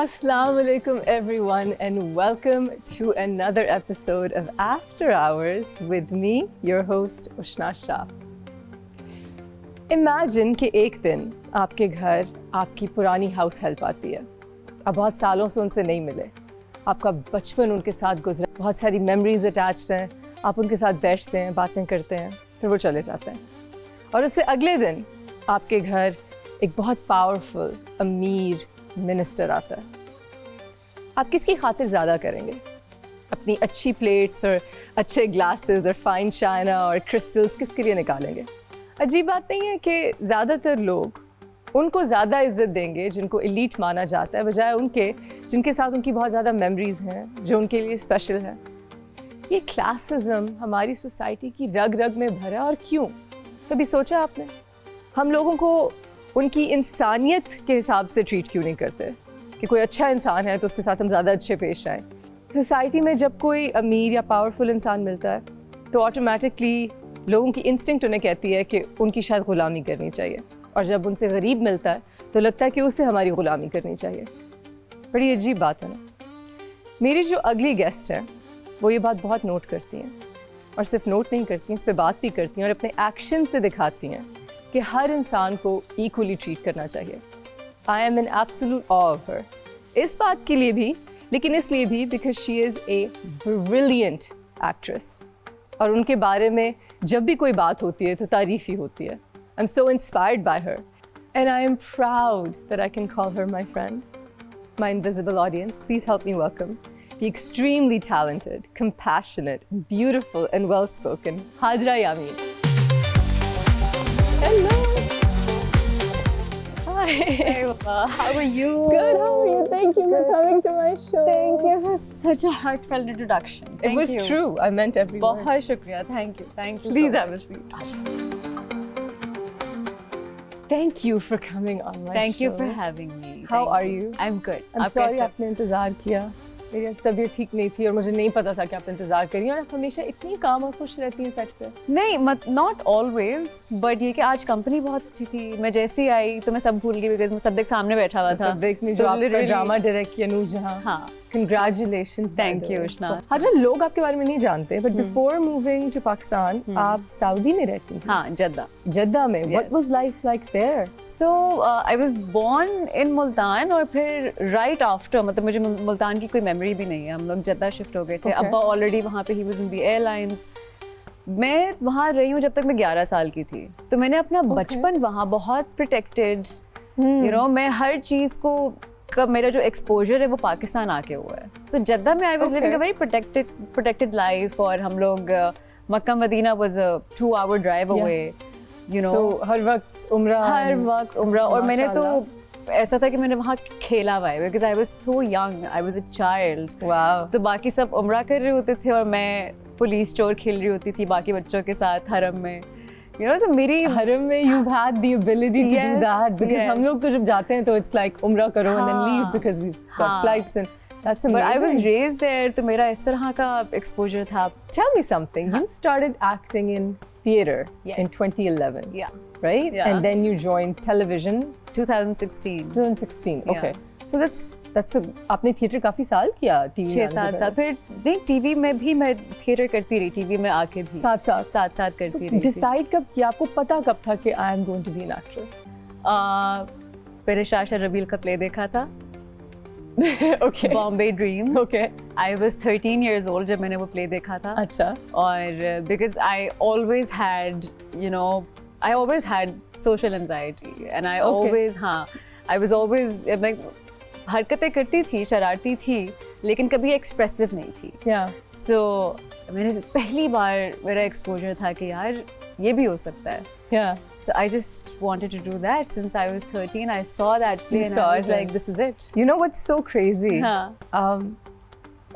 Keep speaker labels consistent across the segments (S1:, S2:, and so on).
S1: Assalamu alaikum everyone and welcome to another episode of After Hours with me, your host Ushna Shah. Imagine कि एक दिन आपके घर आपकी पुरानी हाउस हेल्प आती है. अब बहुत सालों से उनसे नहीं मिले. आपका बचपन उनके साथ गुजरा, बहुत सारी मेमोरीज अटैच्ड हैं. आप उनके साथ बैठते हैं, बातें करते हैं, फिर वो चले जाते हैं. और उससे अगले दिन आपके घर एक बहुत पावरफुल अमीर मिनिस्टर आता है. आप किसकी खातिर ज़्यादा करेंगे? अपनी अच्छी प्लेट्स और अच्छे ग्लासेस और फाइन चाइना और क्रिस्टल्स किसके लिए निकालेंगे? अजीब बात नहीं है कि ज़्यादातर लोग उनको ज़्यादा इज्जत देंगे जिनको एलीट माना जाता है, बजाय उनके जिनके साथ उनकी बहुत ज़्यादा मेमोरीज़ हैं, जो उनके लिए स्पेशल है. ये क्लासिज्म हमारी सोसाइटी की रग रग में भरा है. और क्यों? कभी सोचा आपने? हम लोगों को उनकी इंसानियत के हिसाब से ट्रीट क्यों नहीं करते कि कोई अच्छा इंसान है तो उसके साथ हम ज़्यादा अच्छे पेश आएँ. सोसाइटी में जब कोई अमीर या पावरफुल इंसान मिलता है तो ऑटोमेटिकली लोगों की इंस्टिंक्ट उन्हें कहती है कि उनकी शायद ग़ुलामी करनी चाहिए, और जब उनसे गरीब मिलता है तो लगता है कि उससे हमारी ग़ुलामी करनी चाहिए. बड़ी अजीब बात है ना. मेरी जो अगली गेस्ट है वो ये बात बहुत नोट करती हैं, और सिर्फ नोट नहीं करती हैं, इस पर बात भी करती हैं और अपने एक्शन से दिखाती हैं कि हर इंसान को इक्वली ट्रीट करना चाहिए. I am in absolute awe of her. इस बात के लिए भी, लेकिन इसलिए भी because she is a brilliant actress, और उनके बारे में जब भी कोई बात होती है तो तारीफ़ ही होती है. I am so inspired by her and I am proud that I can call her my friend. My invisible audience, please help me welcome the extremely talented, compassionate, beautiful and well-spoken Hajra Yamin. Hello. Hi.
S2: Hey, Baba. How are you?
S1: Good, how are you? Thank you for coming to my show.
S2: Thank you for such a heartfelt introduction.
S1: It was true. I meant every word.
S2: बहुत शुक्रिया. Thank you. Thank you.
S1: Please
S2: so
S1: have a
S2: much.
S1: seat. Thank you for coming on my
S2: Thank
S1: show.
S2: you for having me.
S1: How
S2: Thank
S1: are you?
S2: I'm good.
S1: I'm
S2: आप
S1: sorry
S2: कैसे?
S1: आपने इंतज़ार किया. मेरी आज तबीयत ठीक नहीं थी और मुझे नहीं पता था कि आप इंतज़ार करिए, और आप हमेशा इतनी काम और खुश रहती हैं सेट पे.
S2: नहीं, not always, but ये कि आज कंपनी बहुत अच्छी थी. मैं जैसी आई तो मैं सब भूल गई बिकॉज मैं सब्देक सामने बैठा हुआ था.
S1: सब्देक ने
S2: तो
S1: जो आपका
S2: literally-
S1: ड्रामा डायरेक्ट किया, नूरजहां.
S2: हाँ.
S1: Congratulations.
S2: Thank you, Ushna.
S1: Hazra, लोग आपके बारे में नहीं जानते, but before moving to Pakistan, आप सऊदी में रहती थी.
S2: हाँ, जद्दा.
S1: जद्दा में.
S2: Yes.
S1: What was life like there?
S2: So I was born in Multan, और फिर right after, मतलब मुझे मुल्तान की कोई मेमोरी भी नहीं है. हम लोग जद्दा शिफ्ट हो गए थे.
S1: Okay.
S2: अब्बा ऑलरेडी वहाँ पे, he was in the airlines. मैं वहाँ रही हूँ जब तक मैं 11 साल की थी. तो मैंने अपना बचपन वहाँ बहुत प्रोटेक्टेड, you know, मैं हर चीज़ को, कब मेरा जो एक्सपोजर है वो पाकिस्तान आके हुआ है. सो जद्दा में I was living a very protected life, और हम लोग Mecca Medina was a 2 hour drive away, you know.
S1: So हर वक्त उम्रा.
S2: और मैंने तो ऐसा था कि मैंने वहाँ खेला हुआ है because I was so young, I was a child.
S1: Wow.
S2: तो बाकी सब उम्रा कर रहे होते थे और मैं पुलिस चोर खेल रही होती थी बाकी बच्चों के साथ हरम में. You know, so मेरी
S1: हरम में you've had the ability to do that, because
S2: yes.
S1: हम लोग तो जब जाते हैं तो it's like उम्रा करो and then leave
S2: हाँ.
S1: because we've got
S2: हाँ.
S1: flights, and that's amazing.
S2: But I was raised there, तो मेरा इस तरह का exposure था.
S1: Tell me something. You started acting in theater
S2: Yes.
S1: in 2011,
S2: Yeah.
S1: right?
S2: Yeah.
S1: And then you joined television
S2: 2016.
S1: 2016.
S2: Yeah.
S1: Okay. So that's a आपने theatre काफी साल किया. टीवी
S2: 6-7 साल. फिर नहीं, टीवी में भी मैं थिएटर करती रही, टीवी में आके भी
S1: साथ
S2: साथ करती रही.
S1: डिसाइड कब किया? आपको पता कब था कि I am going to be an actress?
S2: मैंने शाशा रबील का प्ले देखा था.
S1: Okay.
S2: Bombay dreams.
S1: Okay.
S2: I was 13 years old जब मैंने वो प्ले देखा था.
S1: अच्छा.
S2: और because I always had, you know, I always had social anxiety, and I always, हाँ, आई वाज ऑलवेज, मैं हरकतें करती थी, शरारती थी, लेकिन कभी एक्सप्रेसिव नहीं थी.
S1: Yeah.
S2: सो मैंने पहली बार मेरा एक्सपोजर था कि यार ये भी हो सकता है.
S1: Yeah.
S2: So I just wanted to do that since I was 13. I saw that play
S1: You
S2: and
S1: saw
S2: I was
S1: it,
S2: like, this is it.
S1: You know what's so crazy?
S2: Huh.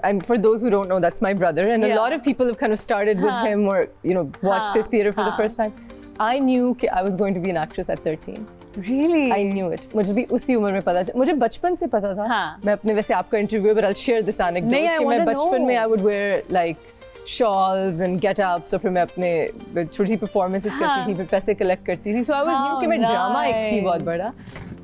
S1: And for those who don't know, that's my brother, and a
S2: Yeah.
S1: lot of people have kind of started with
S2: Huh.
S1: him, or you know, watched his theater for the
S2: Huh.
S1: first time. I knew कि I was going to be an actress at 13.
S2: Really?
S1: I knew it. मुझे भी उसी उम्र में पता था. मुझे बचपन से पता था.
S2: हाँ.
S1: मैं अपने, वैसे आपका interview, but I'll share this anecdote.
S2: नहीं, I
S1: कि मैं
S2: wanna
S1: बचपन
S2: know.
S1: में I would wear like shawls and get-ups, और फिर मैं अपने छोटी सी performances करती थी, फिर पैसे collect करती थी. So I was knew कि मैं drama एक थी बहुत बड़ा.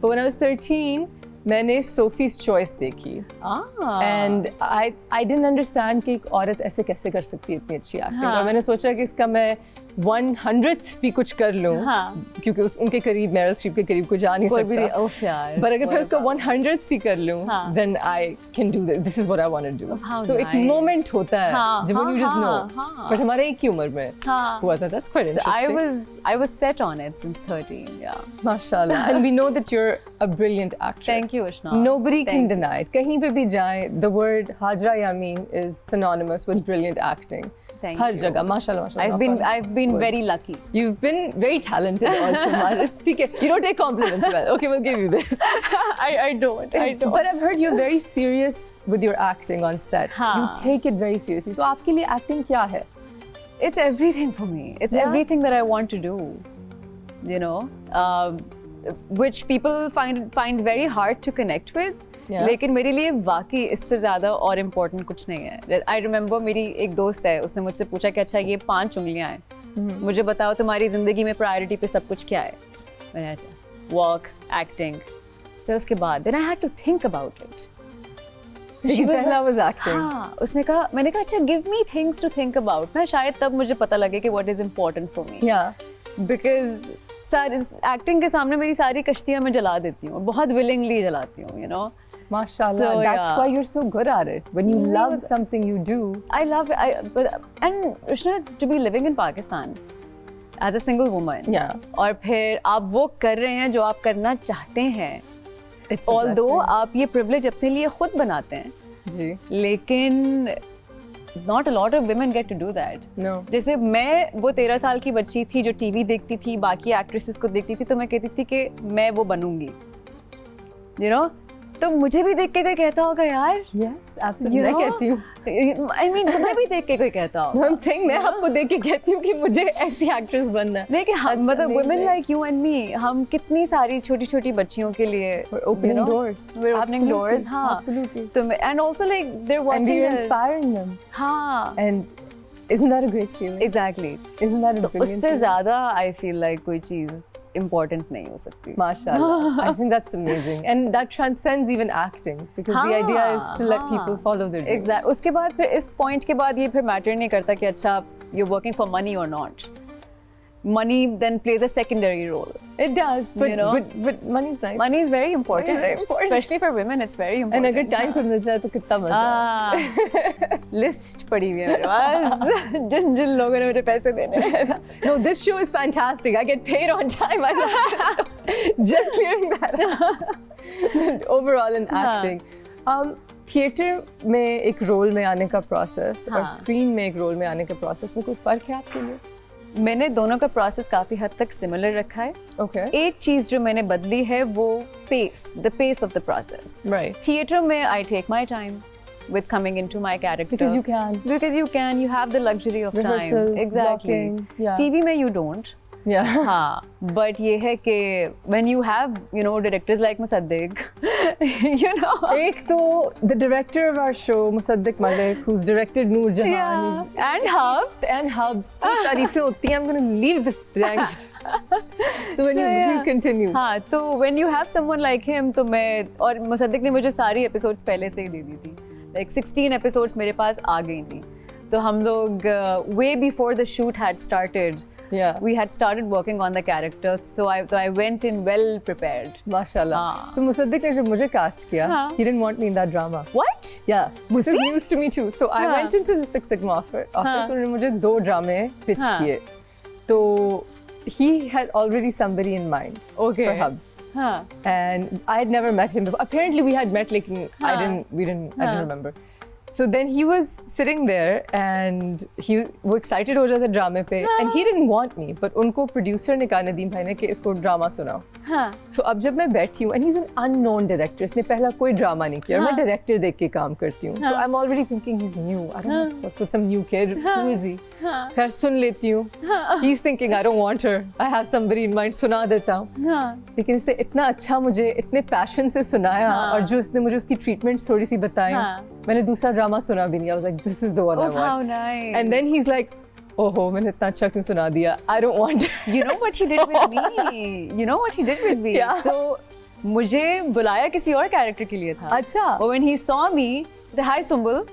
S1: But when I was 13, मैंने सोफीज चॉइस देखी एंड आई डिडंट अंडरस्टैंड कि एक औरत ऐसे कैसे कर सकती है इतनी अच्छी एक्टिंग। और मैंने सोचा कि इसका मैं 100th भी कुछ कर लूं, क्योंकि उनके करीब मेरिल स्ट्रीप के करीब कोई जा नहीं सकता, पर अगर मैं उसका 100th भी कर लूं then I can do this is what I want to do। so एक मोमेंट होता है जब you just know, but हमारे एक ही उम्र में हुआ था। That's quite interesting।
S2: I was set on it since 13। Yeah,
S1: mashallah। and we know that you're a brilliant actress।
S2: Thank you, Ishna।
S1: Nobody can deny it। कहीं पे भी जाएं, the word Hajra Yamin is synonymous with brilliant acting। हर जगह माशाल्लाह माशाल्लाह।
S2: I've been very lucky।
S1: You've been very talented also, Marit। ठीक है, you don't take compliments well। Okay, we'll give you this।
S2: I don't।
S1: But I've heard you're very serious with your acting on set। You take it very seriously। तो आपके लिए acting क्या है?
S2: It's everything for me। It's everything that I want to do। You know, which people find very hard to connect with। लेकिन मेरे लिए वाकई इससे ज़्यादा और इम्पोर्टेंट कुछ नहीं है। आई रिमेंबर मेरी एक दोस्त है, उसने मुझसे पूछा कि अच्छा ये 5 उंगलियां हैं, मुझे बताओ तुम्हारी ज़िंदगी में प्रायोरिटी पे सब कुछ क्या है। मैंने अच्छा वर्क, एक्टिंग, फिर उसके बाद then I had to think about it.
S1: पहला वाज एक्टिंग।
S2: हाँ, उसने कहा, मैंने कहा अच्छा give me things to think about ना, शायद तब मुझे पता लगे कि what is important for me. Because सारी एक्टिंग के सामने मेरी सारी कश्तियाँ मैं जला देती हूँ, बहुत विलिंगली जलाती हूँ, you know.
S1: Mashallah, that's why you're so good at it. When you love something you do.
S2: I love it. And Ushna, to be living in Pakistan as a single woman.
S1: Yeah.
S2: और फिर आप वो कर रहे हैं जो आप करना चाहते हैं. Although आप ये privilege अपने लिए खुद बनाते हैं.
S1: जी.
S2: लेकिन not a lot of women get to do that.
S1: No.
S2: जैसे मैं वो 13 साल की बच्ची थी जो टीवी देखती थी, बाकी एक्ट्रेसेस को देखती थी, तो मैं कहती थी कि मैं वो बनूंगी. You know? तो मुझे भी देख के कोई कहता होगा यार।
S1: Yes, absolutely। मैं कहती हूँ।
S2: I mean, तुम्हें भी देख के कोई कहता होगा।
S1: I'm saying मैं आपको देख के कहती हूँ कि मुझे ऐसी एक्ट्रेस बनना है।
S2: नहीं कि हम मतलब women like you and me, हम कितनी सारी छोटी-छोटी बच्चियों के लिए
S1: we're opening doors।
S2: We're opening doors। हाँ।
S1: Absolutely।
S2: And also like they're watching
S1: us। And we're inspiring them।
S2: हाँ।
S1: And isn't that a great feeling?
S2: Exactly।
S1: Isn't that a brilliant feeling?
S2: उससे ज़्यादा I feel like कोई चीज़ important नहीं हो सकती।
S1: Mashallah। I think that's amazing, and that transcends even acting, because the idea is to let people follow their dreams।
S2: Exactly। उसके बाद फिर इस point के बाद ये फिर matter नहीं करता कि अच्छा you're working for money or not। Money then plays a secondary role।
S1: It does, but
S2: you know?
S1: but money's nice।
S2: Money is very important,
S1: very important।
S2: especially for women। It's very important।
S1: And अगर time पर मिल जाए तो कितना मजा है।
S2: List पड़ी हुई है मेरे पास, जिन लोगों ने मुझे पैसे देने हैं।
S1: No, this show is fantastic। I get paid on time। I love it। Just clearing that up। Overall in acting, theatre में एक रोल में आने का प्रोसेस और स्क्रीन में एक रोल में आने का प्रोसेस में कोई फर्क है आपके लिए?
S2: मैंने दोनों का प्रोसेस काफी हद तक सिमिलर रखा है।
S1: Okay।
S2: एक चीज जो मैंने बदली है वो the pace of the process।
S1: Right।
S2: Theatre में I take my time with coming into my character।
S1: Because you can।
S2: You have the luxury of
S1: rehearsals,
S2: time। Exactly।
S1: blocking, yeah।
S2: TV में you don't।
S1: Yeah।
S2: हाँ, but ये है कि when you have you know directors like Musaddiq, you know।
S1: एक तो the director of our show, Musaddiq Malik, who's directed Noor Jahan, and Hubs। तारीफें होती हैं। I'm going to leave this ranks। So when you please continue।
S2: हाँ, तो when you have someone like him, तो मैं और Musaddiq ने मुझे सारी episodes पहले से ही दे दी थी। Like 16 episodes मेरे पास आ गई थी। तो हम लोग way before the shoot had started।
S1: Yeah।
S2: We had started working on the character, so I went in well prepared।
S1: Mashallah। So Musaddiq ने जब मुझे cast किया, he didn't want me in that drama।
S2: What?
S1: Yeah। This is news to me too। So I went into the Six Sigma office। उन्होंने मुझे 2 ड्रामे pitch किए। तो he had already somebody in mind for Hubs। And I had never met him before। Apparently we had met, लेकिन I didn't remember। So then he was sitting there and वो excited हो जाता ड्रामे पे, and he didn't want me, but उनको producer ने कहा नदीम भाई ने कि इसको ड्रामा सुनाओ। So अब जब मैं बैठी हूँ, and he's an unknown director, इसने पहला कोई ड्रामा नहीं किया, और मैं डायरेक्टर देख के काम करती हूँ। So I'm already thinking he's new। I don't know, put some new kid। Who is he? खैर सुन लेती हूँ। He's thinking I don't want her। I have somebody in mind। सुना देता हूँ। लेकिन इसने इतना अच्छा मुझे इतने पैशन से सुनाया, और जो इसने मुझे उसकी ट्रीटमेंट्स थोड़ी सी बताई, मैंने दूसरा ड्रामा सुना भी नहीं। I was like, this is the one I want।
S2: How nice।
S1: And then he's like, ओहो मैंने इतना अच्छा क्यों सुना दिया। I don't want her।
S2: You know what he did with me? You know what he did with me?
S1: Yeah।
S2: So मुझे बुलाया किसी और कैरेक्टर के लिए था।
S1: अच्छा।
S2: When he saw me, the hi Sumbul.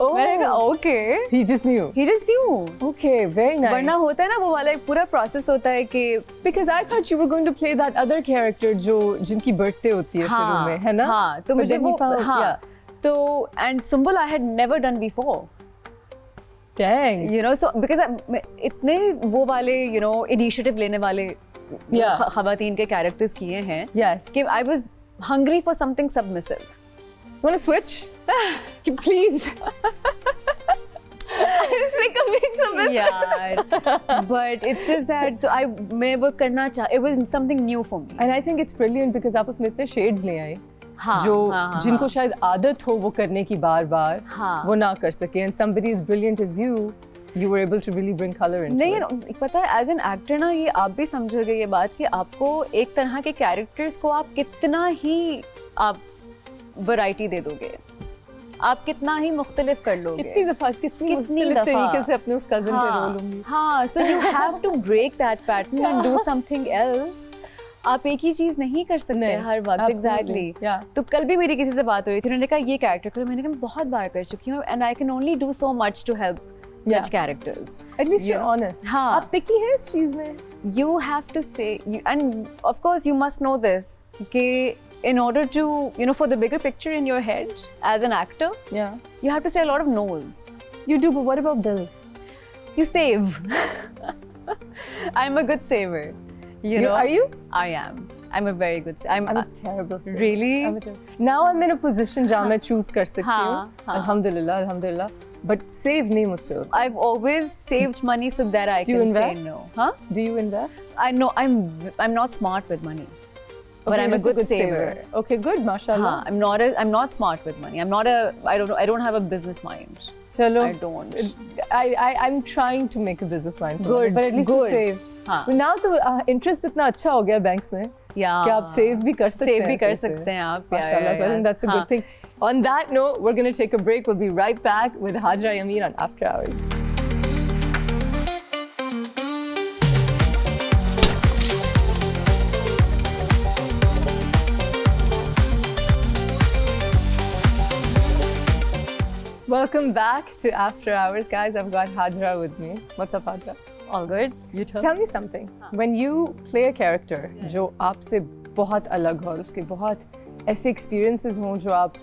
S1: Oh.
S2: मैंने कहा okay.
S1: He just knew.
S2: He just knew.
S1: Okay, very nice.
S2: वरना होता है ना वो वाला एक पूरा प्रोसेस होता है कि
S1: Because I thought you were going to play that other character जो जिनकी बर्थडे होती है शुरू में, है ना?
S2: हाँ, तो
S1: But
S2: मुझे
S1: then he
S2: वो
S1: found-
S2: हाँ,
S1: yeah.
S2: तो and Sumbul I had never done before.
S1: Dang.
S2: You know, so because इतने वो वाले you know initiative लेने वाले
S1: Yeah.
S2: खवातीन के कैरेक्टर्स किए हैं
S1: Yes.
S2: कि I was hungry for something submissive.
S1: Want to switch? Please.
S2: I'm sick of being submissive. यार, but it's just that तो मैं वो करना it was something new for me.
S1: And I think it's brilliant because आप उसमें इतने shades ले आए
S2: हाँ,
S1: जो
S2: हाँ,
S1: जिनको
S2: हाँ.
S1: शायद आदत हो वो करने की बार-बार
S2: हाँ.
S1: वो ना कर सके and somebody as brilliant as you were able to really bring color into
S2: नहीं
S1: it.
S2: पता है एज एन एक्टर ना ये आप भी समझोगे ये बात कि आपको एक तरह के कैरेक्टर्स को आप कितना ही आप वैरायटी दे दोगे, आप कितना ही मुख्तलिफ कर लोगे,
S1: कितनी मुख्तलिफ तरीके से अपने उस कजिन पे रोल लूंगी।
S2: हाँ, so you have to break that pattern and do something else. आप एक ही चीज नहीं कर सकते हर वक्त। एग्जैक्टली। तो कल भी मेरी किसी से बात हो रही थी, उन्होंने कहा ये कैरेक्टर करो, मैंने कहा मैं बहुत बार कर चुकी हूँ and I can only do so much to help such characters.
S1: At least you're honest.
S2: हाँ.
S1: आप picky हैं इस चीज में।
S2: You have to say, and of course you must know this, कि in order to, you know, for the bigger picture in your head as an actor,
S1: Yeah.
S2: you have to say a lot of no's.
S1: You do, but what about bills?
S2: You save. I'm a good saver. You know.
S1: Are you?
S2: I am. I'm a very good saver.
S1: I'm a terrible saver.
S2: Really?
S1: Now I'm in a position जहाँ मैं choose कर सकती हूँ।
S2: हाँ.
S1: अल्हम्दुलिल्लाह, अल्हम्दुलिल्लाह। But save नहीं मुझसे होता।
S2: I've always saved money so that I
S1: Do you
S2: can say
S1: invest?
S2: no. Huh?
S1: Do you invest?
S2: I know I'm not smart with money. But
S1: Okay,
S2: I'm a
S1: just
S2: good saver.
S1: Okay, good, mashallah.
S2: हाँ, I'm not smart with money. I don't have a business mind.
S1: चलो,
S2: I don't.
S1: I'm trying to make a business mind. for
S2: Good,
S1: it, but at least
S2: good.
S1: you save.
S2: हाँ.
S1: But now तो interest इतना अच्छा हो गया banks में
S2: Yeah.
S1: कि आप save भी कर सकते हैं।
S2: Save भी कर सकते हैं आप।
S1: Mashallah, so I think that's a good thing. On that note, we're going to take a break. We'll be right back with Hajra Yameen on After Hours. Welcome back to After Hours, guys. I've got Hajra with me. What's up, Hajra?
S2: All good. You
S1: Tell me something. When you play a character जो आपसे बहुत अलग हो और उसके बहुत ऐसे experiences हों जो आप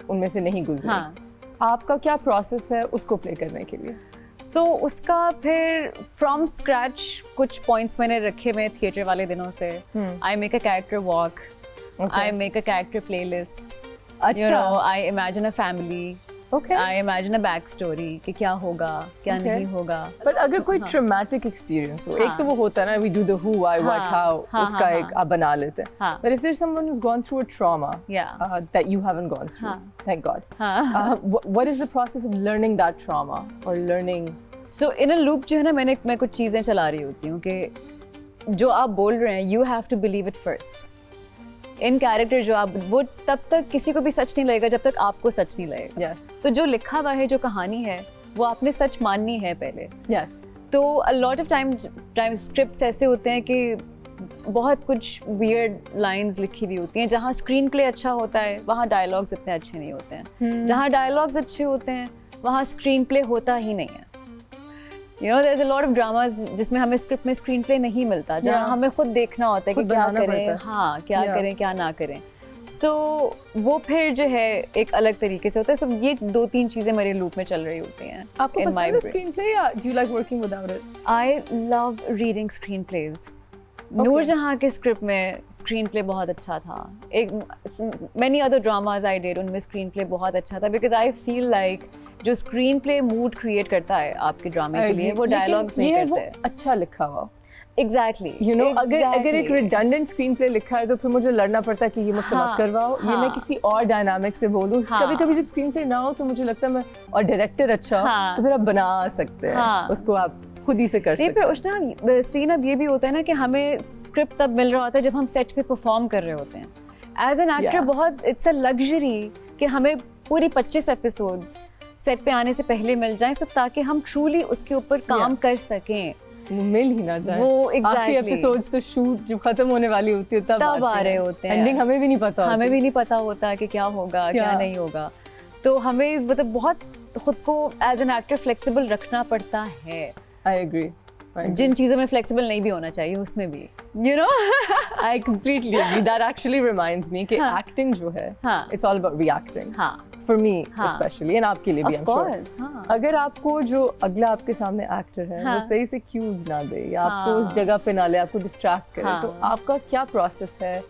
S1: उनमें से नहीं गुजरे,
S2: हाँ.
S1: आपका क्या process है उसको play करने के लिए?
S2: So उसका फिर from scratch कुछ points मैंने रखे हुए थिएटर वाले दिनों से. I make a character walk.
S1: Okay.
S2: I make a character playlist.
S1: अच्छा.
S2: You know, I imagine a family.
S1: Okay.
S2: I imagine a backstory कि क्या होगा, क्या
S1: Okay.
S2: नहीं होगा.
S1: But अगर कोई traumatic experience हो, एक तो वो होता है ना, we do the who, why, what, how,
S2: हाँ,
S1: उसका
S2: हाँ,
S1: एक आप बना लेते हैं.
S2: हाँ.
S1: But if there's someone who's gone through a trauma
S2: Yeah.
S1: That you haven't gone through,
S2: हाँ.
S1: thank God.
S2: हाँ.
S1: What is the process of learning that trauma or learning?
S2: So in a loop जो है ना मैं कुछ चीज़ें चला रही होती हूँ कि जो आप बोल रहे हैं you have to believe it first. In character जो आप वो तब तक किसी को भी सच नहीं लगेगा जब तक आपको सच नहीं लगेगा.
S1: Yes.
S2: तो जो लिखा हुआ है जो कहानी है वो आपने सच माननी है पहले.
S1: Yes.
S2: तो a lot of time scripts ऐसे होते हैं कि बहुत कुछ weird lines लिखी हुई होती हैं. जहाँ स्क्रीन प्ले अच्छा होता है वहाँ डायलॉग्स इतने अच्छे नहीं होते हैं. जहाँ डायलॉग्स अच्छे होते हैं वहाँ स्क्रीन प्ले होता ही नहीं है. You know, there's a lot of dramas जिसमें हमें स्क्रिप्ट में स्क्रीन प्ले नहीं मिलता, जहाँ हमें खुद देखना होता है कि क्या करें, हाँ क्या करें क्या ना करें. So वो फिर जो है एक अलग तरीके से होता है. So ये 2-3 चीजें मेरे लूप में चल रही होती हैं.
S1: आपको पसंद है स्क्रीन प्ले या do you like working without it?
S2: I love reading screenplays. Noorjahan के स्क्रिप्ट में स्क्रीन प्ले बहुत अच्छा था. many other dramas I did उनमें स्क्रीन प्ले बहुत अच्छा था because I feel like जो स्क्रीन प्ले मूड क्रिएट करता है आपके ड्रामे के लिए वो डायलॉग्स नहीं करते.
S1: अच्छा लिखा हुआ.
S2: Exactly.
S1: You know, अगर एक redundant screen play लिखा है तो फिर मुझे लड़ना पड़ता है कि ये मुझसे मत करवाओ, ये मैं किसी और डायनामिक से बोलूँ. कभी-कभी जब स्क्रीन प्ले ना हो तो मुझे लगता है मैं और डायरेक्टर अच्छा हो तो फिर आप बना सकते हैं उसको, आप खुद ही से कर सकते हैं.
S2: फिर उसना सीन अब ये भी होता है ना कि हमें स्क्रिप्ट तब मिल रहा होता है जब हम सेट पे परफॉर्म कर रहे होते हैं. एज एन एक्टर बहुत इट्स अ लग्जरी कि हमें पूरी 25 एपिसोड्स सेट पे आने से पहले मिल जाएं सब ताकि हम ट्रूली उसके ऊपर काम कर सकें.
S1: मिल ही ना जाए।
S2: वो exactly.
S1: आखिरी एपिसोड्स तो शूट जब खत्म होने वाली होती है तब
S2: आ रहे होते हैं।
S1: एंडिंग हमें भी नहीं पता
S2: हमें भी नहीं पता होता कि क्या होगा क्या नहीं होगा। तो हमें मतलब बहुत खुद को एज एन एक्टर फ्लेक्सिबल रखना पड़ता है।
S1: I agree.
S2: जिन चीज़ों में फ्लेक्सिबल नहीं भी होना चाहिए उसमें भी, you know।
S1: I completely agree. That actually reminds me कि acting जो है, it's all about reacting. For me especially, and आपके लिए भी I'm sure. अगर आपको जो अगला आपके सामने एक्टर है वो सही से क्यूज ना दे या आपको उस जगह पे ना ले, आपको डिस्ट्रैक्ट करे, तो आपका क्या प्रोसेस है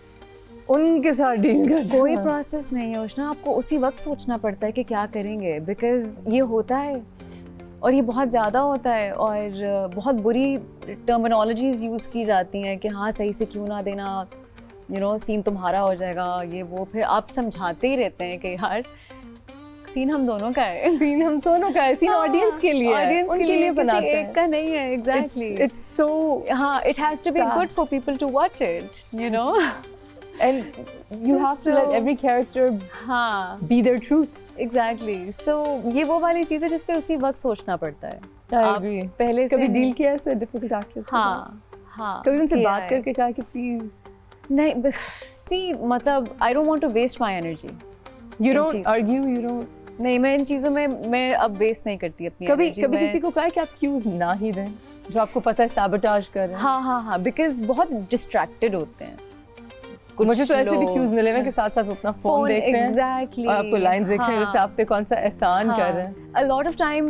S1: उनके साथ डील करना?
S2: कोई प्रोसेस नहीं है उष्णा, आपको उसी वक्त सोचना पड़ता है कि क्या करेंगे, बिकॉज ये होता है और ये बहुत ज़्यादा होता है और बहुत बुरी टर्मिनोलॉजीज़ यूज़ की जाती हैं कि हाँ सही से क्यों ना देना, यू नो सीन तुम्हारा हो जाएगा ये वो। फिर आप समझाते ही रहते हैं कि यार सीन हम दोनों का है,
S1: सीन हम दोनों का है, सीन ऑडियंस के लिए है,
S2: ऑडियंस के लिए
S1: बनाते हैं,
S2: एक का नहीं है। एग्जैक्टली,
S1: इट्स सो
S2: हाँ, it has to be good for people to watch it, you know.
S1: And you have to let every character be their truth.
S2: Exactly. So ये वो वाली चीज़ है जिस पे उसी वक्त सोचना पड़ता है।
S1: I agree.
S2: पहले से
S1: कभी डील किया ऐसे difficult actors?
S2: हाँ।
S1: कभी उनसे बात करके कहा कि प्लीज
S2: नहीं, see मतलब I don't want to waste my energy.
S1: You don't argue, you don't.
S2: नहीं, मैं इन चीज़ों में मैं अब वेस्ट नहीं करती अपनी
S1: कभी किसी को कहा कि आप क्यूज ना ही दें जो आपको पता है सैबोटाज कर रहे हैं?
S2: हाँ, बिकॉज बहुत डिस्ट्रैक्टेड होते हैं।
S1: मुझे तो ऐसे भी क्यूज मिले हुए कि साथ साथ अपना फोन देख रहे हैं
S2: exactly.
S1: और आपको लाइंस देख रहे हैं जैसे आप पे कौन सा एहसान कर रहे हैं।
S2: A lot of time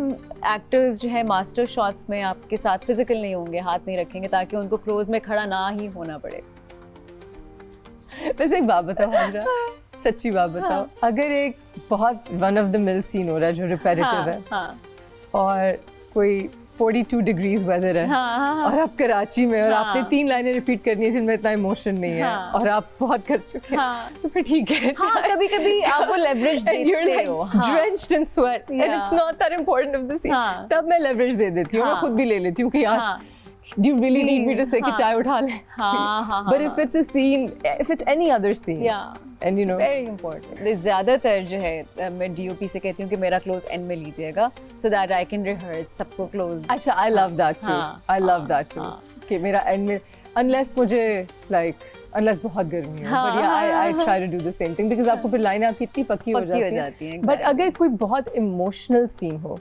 S2: actors जो है मास्टर शॉट्स में आपके साथ फिजिकल नहीं होंगे, हाथ नहीं रखेंगे ताकि उनको क्लोज में खड़ा ना ही होना पड़े।
S1: वैसे एक बात बताओ हमरा, सच्ची बात बताओ, अगर एक बहुत one of the mill scene हो रहा है जो रिपेटिटिव है और कोई 42 डिग्रीज वेदर है और आप कराची में और आपने 3 लाइनें रिपीट करनी है जिनमें इतना इमोशन नहीं है और आप बहुत कर चुके हैं, तो फिर ठीक है।
S2: कभी-कभी आपको लेवरेज देते हो,
S1: drenched in sweat and it's not that important of the scene, तब मैं लेवरेज दे देती हूँ, मैं खुद भी ले लेती हूँ कि यार do you really need me to say कि चाय उठा ले? But if it's a scene, if it's any other scene, and you know,
S2: very important. ज़्यादातर जो है मैं DOP से कहती हूँ कि मेरा close end में लीजिएगा, so that I can rehearse सबको close.
S1: अच्छा, I love that too. I love that too. कि मेरा end में, unless मुझे unless बहुत गर्मी है, but yeah, I try to do the same thing because आपको फिर लाइनें आपकी इतनी पक्की हो जाती हैं। But अगर कोई बहुत emotional scene हो,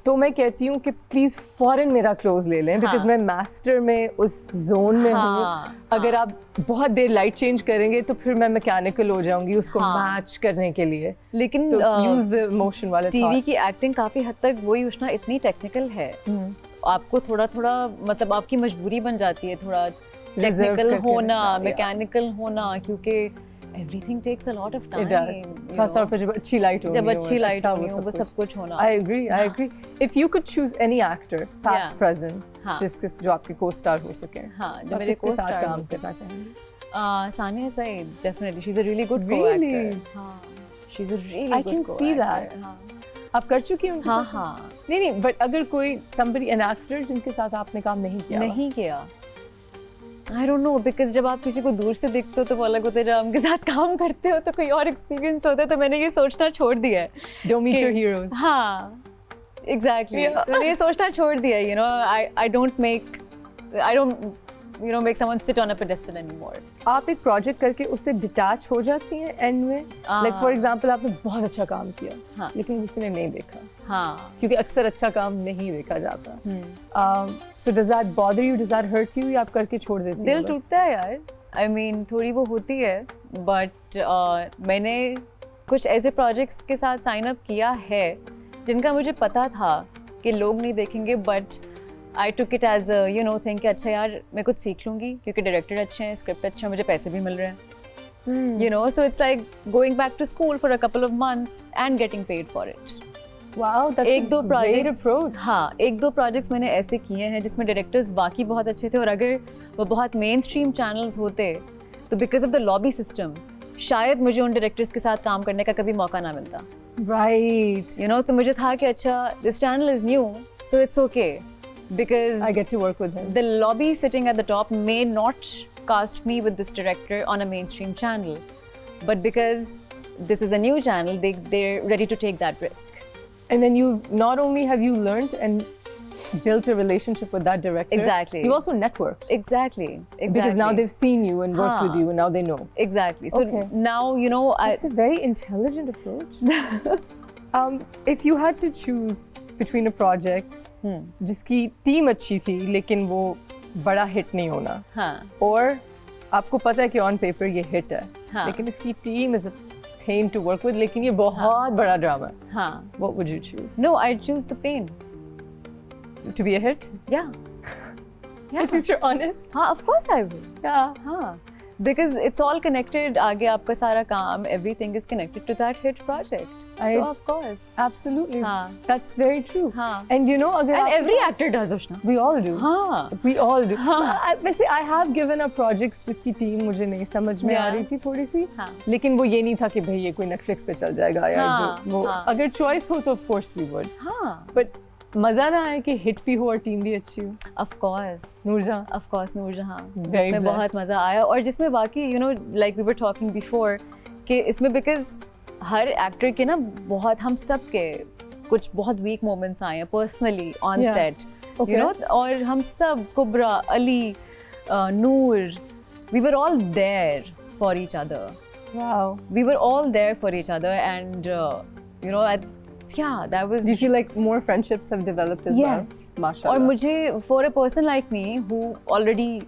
S1: तो मैं कहती हूँ कि प्लीज फौरन मेरा क्लोज ले लें, बिकॉज मैं मास्टर में उस जोन में हूँ। अगर आप बहुत देर लाइट चेंज करेंगे तो फिर मैं मैकेनिकल हो जाऊंगी उसको मैच करने के लिए।
S2: लेकिन
S1: यूज द मोशन वाले
S2: टीवी की एक्टिंग काफी हद तक वही उष्णा इतनी टेक्निकल है, आपको थोड़ा थोड़ा मतलब आपकी मजबूरी बन जाती है थोड़ा टेक्निकल होना, मैकेनिकल होना, क्योंकि everything takes a lot of time.
S1: It does. खास तौर पे जब अच्छी लाइट होगी,
S2: जब अच्छी लाइट होगी वो सब कुछ होना।
S1: I agree. If you could choose any actor, past, present, जो आपके co-star हो सके,
S2: जो मेरे
S1: co-star काम करना चाहेंगे?
S2: Sania Saeed, definitely. She's a really good co-actor. She's a really good co-actor. I
S1: can see that. आप कर चुकी हैं उनके साथ?
S2: हाँ।
S1: नहीं, but अगर कोई somebody, an actor जिनके साथ आपने काम नहीं किया?
S2: I don't know, because जब आप किसी को दूर से देखते हो तो वो अलग होता है, जब उनके साथ काम करते हो तो कोई और एक्सपीरियंस होता है, तो मैंने ये सोचना छोड़ दिया है।
S1: Don't meet your heroes.
S2: हाँ, exactly. तो मैंने ये सोचना छोड़ दिया है, you know, I don't make someone sit on a pedestal anymore.
S1: आप एक प्रोजेक्ट करके उससे डिटैच हो जाती हैं एंड में? Like for example, आपने बहुत अच्छा काम किया, लेकिन किसी ने नहीं देखा, क्योंकि अक्सर अच्छा काम नहीं देखा जाता। So does that bother you? Does that hurt you? या आप करके छोड़ देती हैं?
S2: दिल टूटता है यार। I mean, थोड़ी वो होती है, but मैंने कुछ ऐसे प्रोजेक्ट्स के साथ साइन अप किया है जिनका मुझे पता था कि लोग नहीं देखेंगे, but I took it as a thing कि अच्छा यार मैं कुछ सीख लूँगी क्योंकि डायरेक्टर अच्छे हैं, स्क्रिप्ट अच्छा, मुझे पैसे भी मिल रहे हैं, you know, so it's like going back to school for a couple of months and getting paid for it.
S1: Wow, that's a great approach.
S2: हाँ, 1-2 प्रोजेक्ट्स मैंने ऐसे किए हैं जिसमें डायरेक्टर्स वाकई बहुत अच्छे थे, और अगर वो बहुत मेन स्ट्रीम चैनल्स होते तो because of the lobby system शायद मुझे उन डायरेक्टर्स के साथ काम करने का कभी मौका ना मिलता।
S1: Right.
S2: You know, तो मुझे था कि अच्छा this channel is new, so it's okay. Because
S1: I get to work with him.
S2: The lobby sitting at the top may not cast me with this director on a mainstream channel, but because this is a new channel, they're ready to take that risk.
S1: And then not only have you learned and built a relationship with that director,
S2: Exactly.
S1: you also networked.
S2: Exactly.
S1: Because now they've seen you and worked with you, and now they know.
S2: Exactly. So
S1: Okay.
S2: now, you know,
S1: It's a very intelligent approach. If you had to choose between a project जिसकी team अच्छी थी लेकिन वो बड़ा hit नहीं होना,
S2: हाँ,
S1: और आपको पता है कि ऑन पेपर ये हिट है,
S2: हाँ.
S1: लेकिन इसकी team is a pain to work with, लेकिन ये बहुत बड़ा ड्रामा है,
S2: हाँ.
S1: what would you choose?
S2: No, I'd choose the pain.
S1: To be a hit?
S2: Yeah. Yeah.
S1: At least you're honest.
S2: हाँ, of course I will.
S1: Yeah.
S2: हाँ. Because it's all connected. आगे आपका सारा काम, everything is connected to that hit project. So of course.
S1: Absolutely.
S2: हाँ.
S1: That's very true.
S2: हाँ.
S1: And you know, अगर
S2: And
S1: आपके
S2: every
S1: pass-
S2: actor does, Ushna.
S1: We all do.
S2: हाँ.
S1: We all do.
S2: हाँ.
S1: वैसे I have given up projects जिसकी team मुझे नहीं समझ में आ
S2: Yeah.
S1: रही थी थोड़ी सी,
S2: हाँ.
S1: लेकिन वो ये नहीं था कि भाई ये कोई Netflix पे चल जाएगा यार,
S2: हाँ.
S1: जो वो
S2: हाँ.
S1: अगर choice हो तो of course we would.
S2: हाँ.
S1: But मजा ना आए कि हिट भी हो और टीम भी अच्छी हो.
S2: Of course.
S1: Noor Jahan.
S2: Of course, Noor Jahan.
S1: Very
S2: जिसमें
S1: blessed.
S2: बहुत मजा आया और जिसमें बाकी, you know, like we were talking before, कि इसमें because हर एक्टर के ना बहुत, हम सब के कुछ बहुत वीक मोमेंट्स आए हैं personally on
S1: Yeah.
S2: Set,
S1: Okay.
S2: You know, और हम सब, कुबरा, अली, नूर, we were all there for each other.
S1: Wow.
S2: We were all there for each other, and you know, yeah, that was.
S1: Do you feel like more friendships have developed as
S2: Yes.
S1: well? Mashallah.
S2: और मुझे, for a person like me who already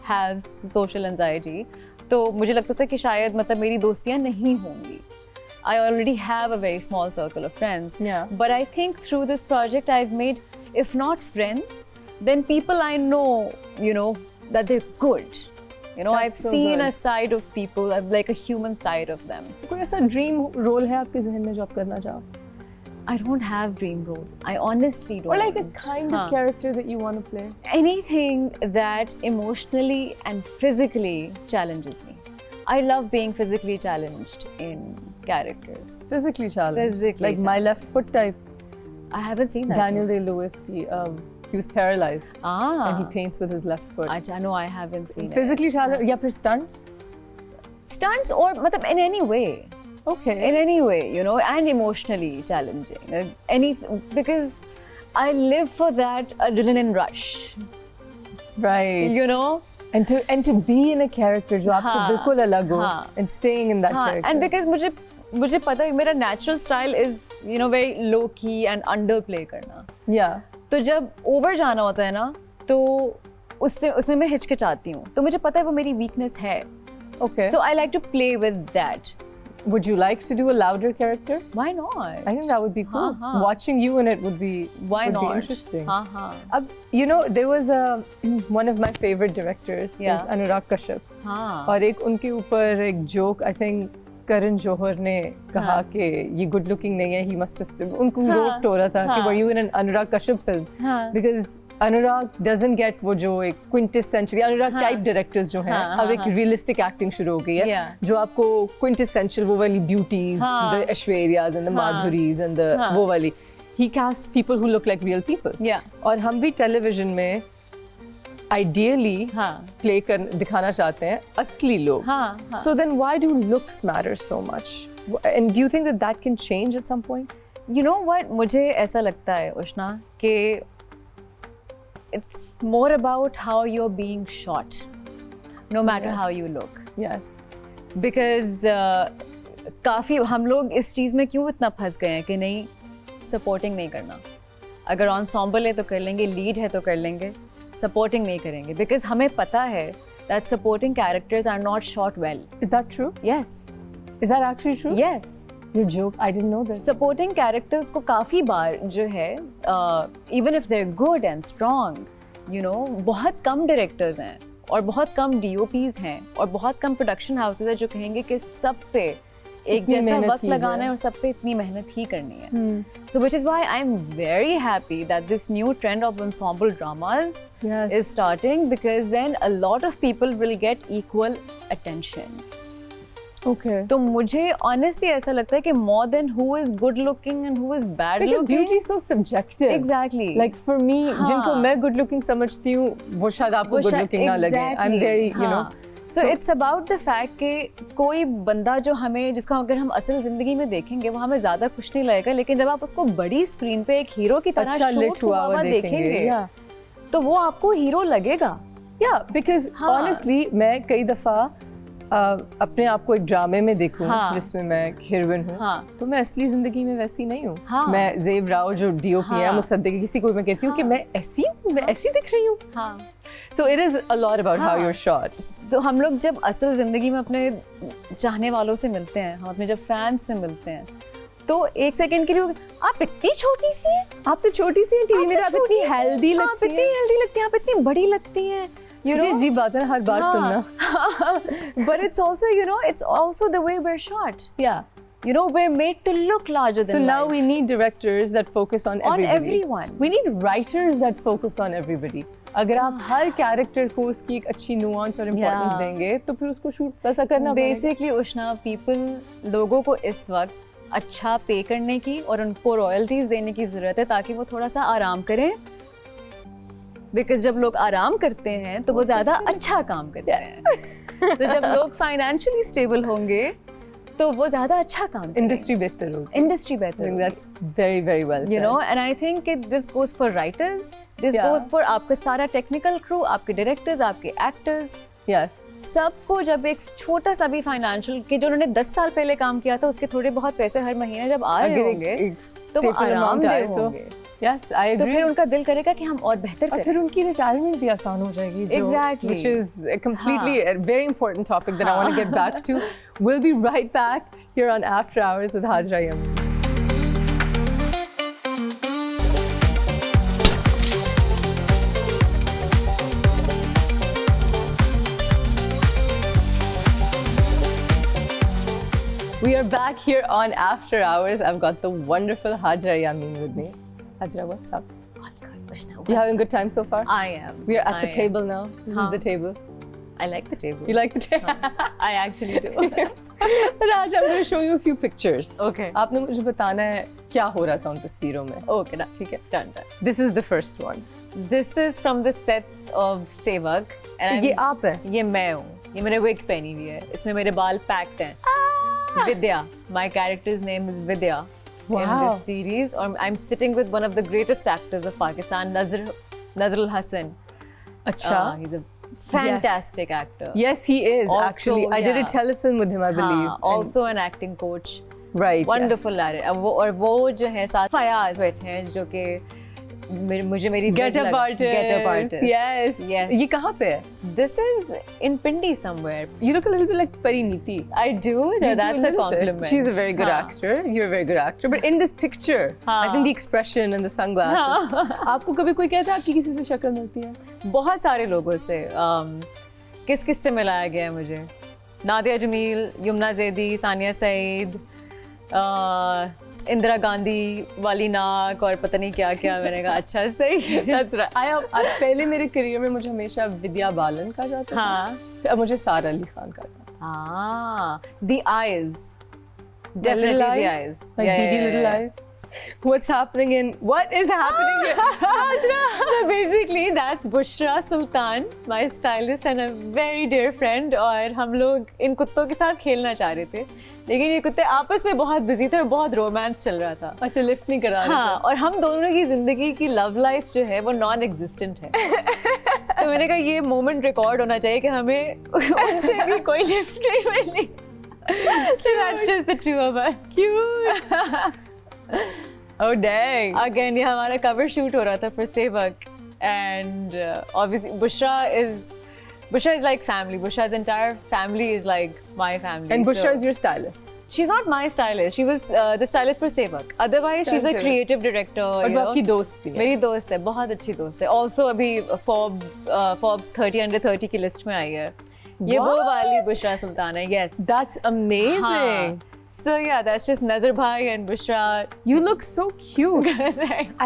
S2: has social anxiety, तो मुझे लगता था कि शायद मतलब मेरी दोस्तियाँ नहीं होंगी. I already have a very small circle of friends.
S1: Yeah.
S2: But I think through this project I've made, if not friends, then people I know, you know, that they're good. You know,
S1: That's
S2: I've
S1: so
S2: seen
S1: good.
S2: a side of people, like a human side of them.
S1: कोई ऐसा dream role है आपके जहन में जो आप करना चाहो?
S2: I don't have dream roles. I honestly don't.
S1: Or like a kind of
S2: हाँ.
S1: character that you want to play?
S2: Anything that emotionally and physically challenges me. I love being physically challenged in characters.
S1: Physically challenged.
S2: Physically
S1: Like My Left Foot type.
S2: I haven't seen that.
S1: Daniel Day-Lewis, he was paralyzed
S2: Ah.
S1: and he paints with his left foot.
S2: Acha, no, I haven't seen
S1: Physically
S2: it.
S1: challenged, yeah, for stunts?
S2: Stunts or matlab, in any way.
S1: Okay.
S2: In any way, you know, and emotionally challenging. Because I live for that adrenaline rush,
S1: Right.
S2: you know?
S1: And to be in a character जो आपसे
S2: हाँ,
S1: बिल्कुल अलग हो,
S2: हाँ.
S1: and staying in that
S2: हाँ,
S1: character.
S2: and because मुझे पता है मेरा natural style is, you know, very low key and underplay करना.
S1: Yeah.
S2: तो जब over जाना होता है ना, तो उसमें मैं हिचकिचाती हूँ. तो मुझे पता है वो मेरी weakness है.
S1: Okay.
S2: So I like to play with that.
S1: Would you like to do a louder character?
S2: Why not?
S1: I think that would be cool.
S2: हाँ, हाँ.
S1: Watching you in it would be
S2: Why
S1: would
S2: not?
S1: be interesting.
S2: हाँ हाँ.
S1: You know, there was one of my favorite directors
S2: Yeah.
S1: is Anurag Kashyap.
S2: हाँ.
S1: और एक उनके ऊपर एक joke I think Karan Johar ने कहा
S2: हाँ.
S1: कि ये good looking नहीं है, he must have उनको
S2: हाँ.
S1: roast हो रहा था कि
S2: हाँ.
S1: were you in an Anurag Kashyap film?
S2: हाँ.
S1: Because Anurag doesn't get वो जो एक quintessential Anurag
S2: हाँ.
S1: type directors जो हैं,
S2: हाँ,
S1: अब
S2: हाँ,
S1: एक
S2: हाँ.
S1: realistic acting शुरू हो गई है,
S2: Yeah.
S1: जो आपको quintessential वो वाली beauties,
S2: हाँ.
S1: the Aishwaryas and the
S2: हाँ.
S1: Madhuris and the
S2: हाँ.
S1: वो वाली, he casts people who look like real people.
S2: Yeah.
S1: और हम भी television में ideally
S2: हाँ.
S1: play कर दिखाना चाहते हैं असली लोग.
S2: हाँ, हाँ.
S1: So then why do looks matter so much? And do you think that that can change at some point?
S2: You know what? मुझे ऐसा लगता है उष्णा कि it's more about how you're being shot, no matter
S1: Yes.
S2: how you look.
S1: Yes.
S2: Because काफ़ी हम लोग इस चीज़ में क्यों इतना फंस गए हैं कि नहीं सपोर्टिंग नहीं करना. अगर ensemble है तो कर लेंगे, लीड है तो कर लेंगे, सपोर्टिंग नहीं करेंगे. बिकॉज हमें पता है that supporting characters are not shot well.
S1: Is that true?
S2: Yes.
S1: Is that actually true?
S2: Yes.
S1: You joke. I didn't know this.
S2: Supporting characters को काफ़ी बार जो है even if they are good and strong, you know, बहुत कम directors हैं और बहुत कम DOPs हैं और बहुत कम प्रोडक्शन हाउसेज हैं जो कहेंगे कि सब पे एक
S1: इतनी
S2: जैसा
S1: मेहनत
S2: वक्त
S1: की
S2: लगाना
S1: जाए।
S2: है और सब पे इतनी मेहनत ही करनी है. So which is why I'm very happy that this new trend of ensemble dramas
S1: Yes.
S2: is starting, because then a lot of people will get equal attention.
S1: Okay.
S2: तो मुझे honestly ऐसा लगता है कि more than who is good looking and who is bad
S1: Because
S2: looking.
S1: beauty is so subjective.
S2: Exactly.
S1: Like for me,
S2: हाँ.
S1: जिनको मैं good looking समझती हूँ, वो शायद आपको
S2: वो
S1: good
S2: शायद-
S1: looking ना लगे. I'm
S2: exactly.
S1: very, you know.
S2: हाँ. So it's about the fact कि कोई बंदा जो हमें, जिसको अगर हम असल जिंदगी में देखेंगे वो हमें ज्यादा खुश नहीं लगेगा, लेकिन जब आप उसको बड़ी स्क्रीन पे एक हीरो की तरह
S1: अच्छा
S2: शूट
S1: lit
S2: हुआ हुआ देखेंगे तो वो आपको हीरो लगेगा।
S1: या बिकॉज ऑनेस्टली मैं कई दफा अपने आप को एक ड्रामे में देखूं जिसमें मैं हीरोइन हूँ, तो मैं असली जिंदगी में वैसी नहीं हूँ। मैं ज़ेब राव जो डीओपी है मुसद्दिक, किसी को मैं कहती हूँ कि मैं ऐसी दिख रही हूँ। So it is a lot about how you're shot.
S2: तो हम लोग जब असल जिंदगी में अपने चाहने वालों से मिलते हैं, हम अपने जब फैंस से मिलते हैं, तो एक सेकंड के लिए आप इतनी छोटी सी हैं,
S1: आप तो छोटी सी हैं टीवी में, आप इतनी हेल्दी लगती हैं,
S2: आप इतनी बड़ी लगती हैं।
S1: अजीब बात है हर बार सुनना।
S2: But it's also the way we're shot.
S1: Yeah.
S2: We're made to look larger than life.
S1: So now we need directors that focus on everybody.
S2: On everyone.
S1: We need writers that focus on everybody. अगर आप हर character को उसकी एक अच्छी nuance और importance देंगे तो फिर उसको शूट वैसा करना पड़ेगा।
S2: Basically उष्णा, people लोगों को इस वक्त अच्छा पे करने की और उनको रॉयल्टीज देने की जरूरत है ताकि वो थोड़ा सा आराम करें। बिकॉज जब लोग आराम करते हैं तो वो ज्यादा अच्छा काम करते हैं। तो जब लोग फाइनेंशियली स्टेबल होंगे तो वो ज्यादा अच्छा काम करेंगे।
S1: इंडस्ट्री बेहतर होगी।
S2: इंडस्ट्री बेहतर होगी।
S1: That's very very well said.
S2: And I think this goes for writers, this goes for आपका सारा टेक्निकल क्रू, आपके डायरेक्टर्स, आपके एक्टर्स।
S1: Yes.
S2: सबको जब एक छोटा सा भी फाइनेंशियल कि जो उन्होंने 10 साल पहले काम किया था उसके थोड़े बहुत पैसे हर महीने जब आ रहे होंगे तो वो आरामदेह होंगे।
S1: Yes, I agree.
S2: तो फिर उनका दिल करेगा कि हम और बेहतर करें।
S1: फिर उनकी रिटायरमेंट भी आसान हो जाएगी।
S2: Exactly.
S1: Which is a completely a very important topic that I want to get back to. We'll be right back here on After Hours with Hajra Yamin. We are back here on After Hours. I've got the wonderful Hajra Yamin with me. Hajra, what's up? You having a good time so far?
S2: I am.
S1: We are at the table now. This is the table.
S2: I like the table.
S1: You like the table?
S2: I actually do.
S1: Raj, I'm going to show you a few pictures.
S2: Okay.
S1: आपने मुझे बताना है क्या हो रहा था उन तस्वीरों में.
S2: Okay, ठीक है. Done.
S1: This is the first one.
S2: This is from the sets of Sevak.
S1: ये आप हैं?
S2: ये मैं हूँ. ये मैंने wig पहनी हुई है. इसमें मेरे बाल packed हैं. Vidya. My character's name is Vidya.
S1: Wow.
S2: In this series, or I'm sitting with one of the greatest actors of Pakistan, Nazrul Hassan.
S1: Acha.
S2: He's a fantastic actor.
S1: Yes, he is. Also, actually, I did a telefilm with him, I believe.
S2: Also an acting coach.
S1: Right.
S2: Wonderful at it. और वो जो है साथ फयाज बैठे हैं जो कि मुझे मेरी
S1: Get-up artist. Yes. ये कहाँ पे है?
S2: This is in Pindi somewhere.
S1: You look a little bit like Pariniti.
S2: I do. That's a compliment.
S1: She's a very good actor. You're a very good actor. But in this picture, I think the expression and the sunglasses. आपको कभी कोई कहता है आपकी किसी से शक्ल मिलती है?
S2: बहुत सारे लोगों से. किस से मिलाया गया है मुझे? नादिया जमील, यमुना ज़ैदी, सानिया सईद, इंदिरा गांधी वाली नाक और पता नहीं क्या क्या। मैंने कहा अच्छा सही।
S1: That's right. पहले मेरे करियर में मुझे हमेशा विद्या बालन कहा जाता था। अब मुझे सारा अली खान कहा जाता है।
S2: The eyes. Definitely the eyes.
S1: Like beady little eyes. What's happening in? What is happening here?
S2: So basically that's Bushra Sultan, my stylist and a very dear friend. और हम लोग इन कुत्तों के साथ खेलना चाह रहे थे, लेकिन ये कुत्ते आपस में बहुत बिजी थे और बहुत रोमांस चल रहा था।
S1: अच्छा, लिफ्ट नहीं करा रहे थे।
S2: और हम दोनों की जिंदगी की लव लाइफ जो है वो नॉन एग्जिस्टेंट है। तो मैंने कहा ये मोमेंट रिकॉर्ड होना चाहिए कि हमें उनसे भी कोई लिफ्ट नहीं मिली। So that's just the two of us.
S1: Cute. Oh dang!
S2: Again, ये हमारा cover shoot हो रहा था for Sevak, and obviously Bushra is like family. Bushra's entire family is like my family.
S1: And Bushra is your stylist.
S2: She's not my stylist. She was the stylist for Sevak. Otherwise, she's a creative director.
S1: और वो आपकी दोस्त भी है?
S2: मेरी दोस्त है, बहुत अच्छी दोस्त है. Also अभी Forbes 30 under 30 की लिस्ट में आई है. ये वो वाली बुशरा सुल्तान है. Yes.
S1: That's amazing.
S2: So yeah, that's just Nazar Bhai and Bushra.
S1: You look so cute.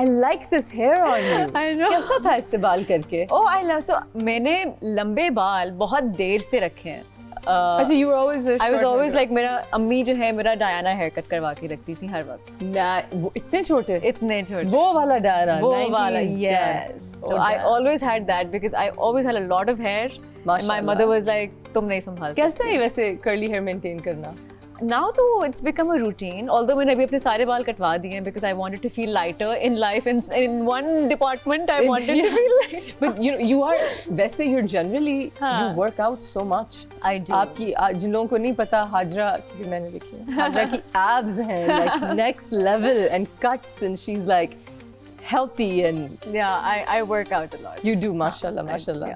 S1: I like this hair on you.
S2: I know.
S1: कैसा था इससे बाल करके?
S2: Oh, I love. So मैंने लंबे बाल बहुत देर से रखे हैं.
S1: अच्छा, you were always a short
S2: I was always
S1: hair.
S2: like मेरा अम्मी जो है मेरा डायना हेयर कट करवा के रखती थी हर वक्त.
S1: ना वो इतने छोटे?
S2: इतने छोटे.
S1: वो वाला डायना.
S2: वो वाला. Yes. So I always had that because I always had a lot of hair. My
S1: माशाल्लाह।
S2: mother was like, तुम नहीं संभाल
S1: कैसा है वैसे कर्ली हेयर मेंटेन करना?
S2: Now तो it's become a routine. Although मैंने अभी अपने सारे बाल कटवा दिए हैं because I wanted to feel lighter in life. In one department I wanted to feel light.
S1: But you are वैसे you're generally you work out so much.
S2: I do.
S1: आपकी जिन लोगों को नहीं पता हाजरा क्योंकि मैंने देखी है हाजरा की abs हैं like next level and cuts and she's like healthy and
S2: Yeah, I work out a lot.
S1: you do mashallah mashallah.